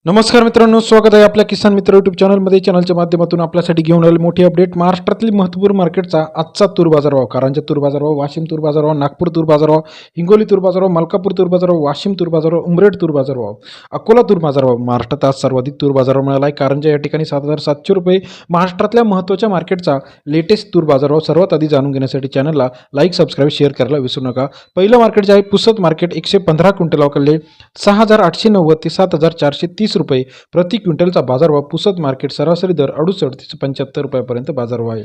नमस्कार मित्रांनो, स्वागत आहे आपल्या किसान मित्र यूट्यूब चॅनलमध्ये. चॅनलच्या माध्यमातून आपल्यासाठी घेऊन आलेली मोठी अपडेट. महाराष्ट्रातील महत्त्वपूर्ण मार्केटचा आजचा तूर बाजारभाव. कारंजा तूर बाजारभाव, वाशिम तूर बाजारभाव, नागपूर तूर बाजारभाव, हिंगोली तूर बाजारभाव, मलकापूर तूर बाजारभाव, वाशिम तूर बाजारभाव, उमरेड तूर बाजारभाव, अकोला तूर बाजारभाव. महाराष्ट्रात आज सर्वाधिक तूर बाजारभाव मिळाला आहे. कारंजा या ठिकाणी 7,700 रुपये. महाराष्ट्रातल्या महत्त्वाच्या मार्केटचा लेटेस्ट तूर बाजारभाव सर्वात आधी जाणून घेण्यासाठी चॅनलला लाईक, सबस्क्राईब, शेअर करायला विसरू नका. पहिलं मार्केट जे आहे पुसद मार्केट 115 क्विंटल अवकाले 6,890 ते 7,430 रुपये प्रति क्विंटलचा बाजारभाव. पुसद मार्केट सरासरी दर 68 ते 75 रुपयापर्यंत बाजारभाव आहे.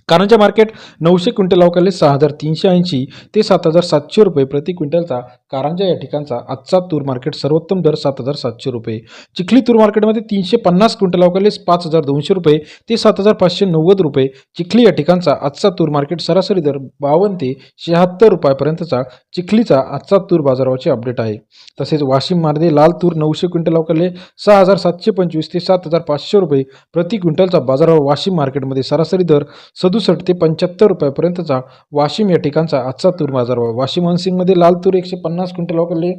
कारंजा मार्केट 900 क्विंटल अवकाले 6,380 ते 7,700 रुपये प्रति क्विंटलचा कारंजा या ठिकाणचा आजचा तूर मार्केट सर्वोत्तम दर 7,700 रुपये. चिखली तूर मार्केटमध्ये 350 क्विंटल अवकाले 5,200 रुपये ते 7,590 रुपये. चिखली या ठिकाणचा आजचा तूर मार्केट सरासरी दर 52 ते 76 रुपयापर्यंतचा चिखलीचा आजचा तूर बाजाराचे अपडेट आहे. तसेच वाशिममध्ये लाल तूर 900 क्विंटल अवकाले 6,725 ते 7,500 रुपये प्रति क्विंटलचा बाजारभाव. वाशिम मार्केटमध्ये सरासरी दर 67 ते 75 रुपयापर्यंतचा वाशिम या ठिकाणचा आजचा तूर बाजारभाव. वाशिम हनसिंगमध्ये लाल तूर 150 क्विंटल अवकाले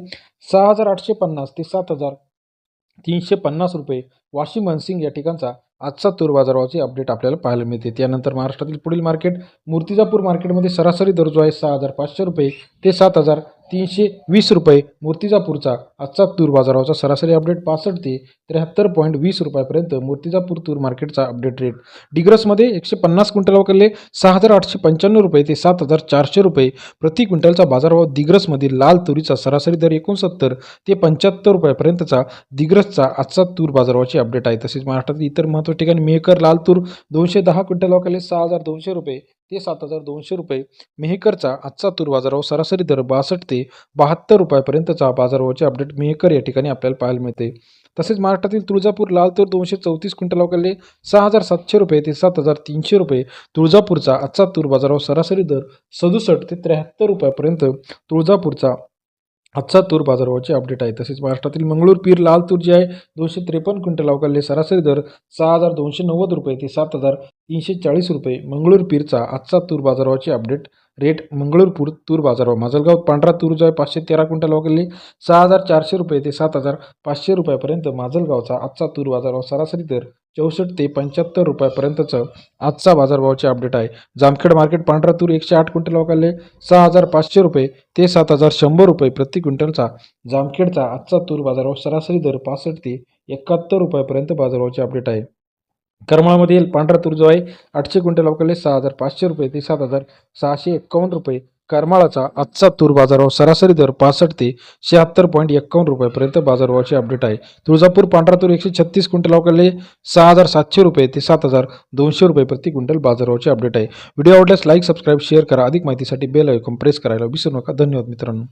6,850 ते 7,350 रुपये. वाशिम हनसिंग या ठिकाणचा आजचा तूर बाजारभावाचे अपडेट आपल्याला पाहायला मिळते. त्यानंतर महाराष्ट्रातील पुढील मार्केट मूर्तिजापूर मार्केटमध्ये सरासरी दर जो आहे 6,500 रुपये ते 7,320 रुपये. मूर्तिजापूरचा आजचा तूर बाजाराचा सरासरी अपडेट 65 ते 73.20 रुपयापर्यंत मूर्तिजापूर तूर मार्केटचा अपडेट रेट. डिग्रसमध्ये 150 क्विंटल अवकाले 6,895 रुपये ते 7,400 रुपये प्रति क्विंटलचा बाजारभाव. दिग्रसमधील लाल तुरीचा सरासरी दर 69 ते 75 रुपयापर्यंतचा दिग्रसचा आजचा तूर बाजारभावाची अपडेट आहे. तसेच महाराष्ट्रातील इतर महत्त्वाच्या ठिकाणी मेहकर लाल तूर 210 क्विंटल अवकाले 6,200 रुपये ते 7,200 रुपये. मेहकरचा आजचा तूर बाजारभाव सरासरी दर 62 ते 72 रुपयापर्यंतचा बाजारभावाचे अपडेट मेहकर या ठिकाणी आपल्याला पाहायला मिळते. तसेच महाराष्ट्रातील तुळजापूर लाल तूर 234 क्विंटल अवकाले 6,700 रुपये ते 7,300 रुपये. तुळजापूरचा आजचा तूर बाजारभाव सरासरी दर 67 ते 73 रुपयापर्यंत तुळजापूरचा आजचा तूर बाजारभावाचे अपडेट आहे. तसेच महाराष्ट्रातील मंगळूर पीर लाल तूर जे आहे 253 क्विंटल अवकाले सरासरी दर 6,290 रुपये ते 7,340 रुपये. मंगळूर पीरचा आजचा तूर बाजारभावाचे अपडेट रेट. मंगळूरपूर तूर बाजारभाव. माजलगाव पांढरा तूर जो आहे 513 क्विंटल अवकाले 6,400 रुपये ते 7,500 रुपयापर्यंत माजलगावचा आजचा तूर बाजारभाव सरासरी दर 64 ते 75 रुपयापर्यंतचा आजचा बाजारभावाचे अपडेट आहे. जामखेड मार्केट पांढरा तूर 108 क्विंटल अवकाले 6,500 रुपये ते 7,100 रुपये प्रति क्विंटलचा जामखेडचा आजचा तूर बाजारभाव सरासरी दर 65 ते 71 रुपयापर्यंत बाजारभावाचे अपडेट आहे. करमाळमधील पांढरा तूर जो आहे 800 क्विंटल अवकाले 6,500 रुपये ते 7,651 रुपये. करमाळाचा आजचा तूर बाजारभाव सरासरी दर 65 ते 76.51 रुपयापर्यंत बाजारभावाचे अपडेट आहे. तुळजापूर पांढरा तूर 136 क्विंटल अवकाले 6,700 रुपये ते 7,200 रुपये प्रति क्विंटल बाजारभावाचे अपडेट आहे. व्हिडिओ आवडल्यास लाईक, सबस्क्राईब, शेअर करा. अधिक माहितीसाठी बेल आयकॉन प्रेस करायला विसरू नका. धन्यवाद मित्रांनो.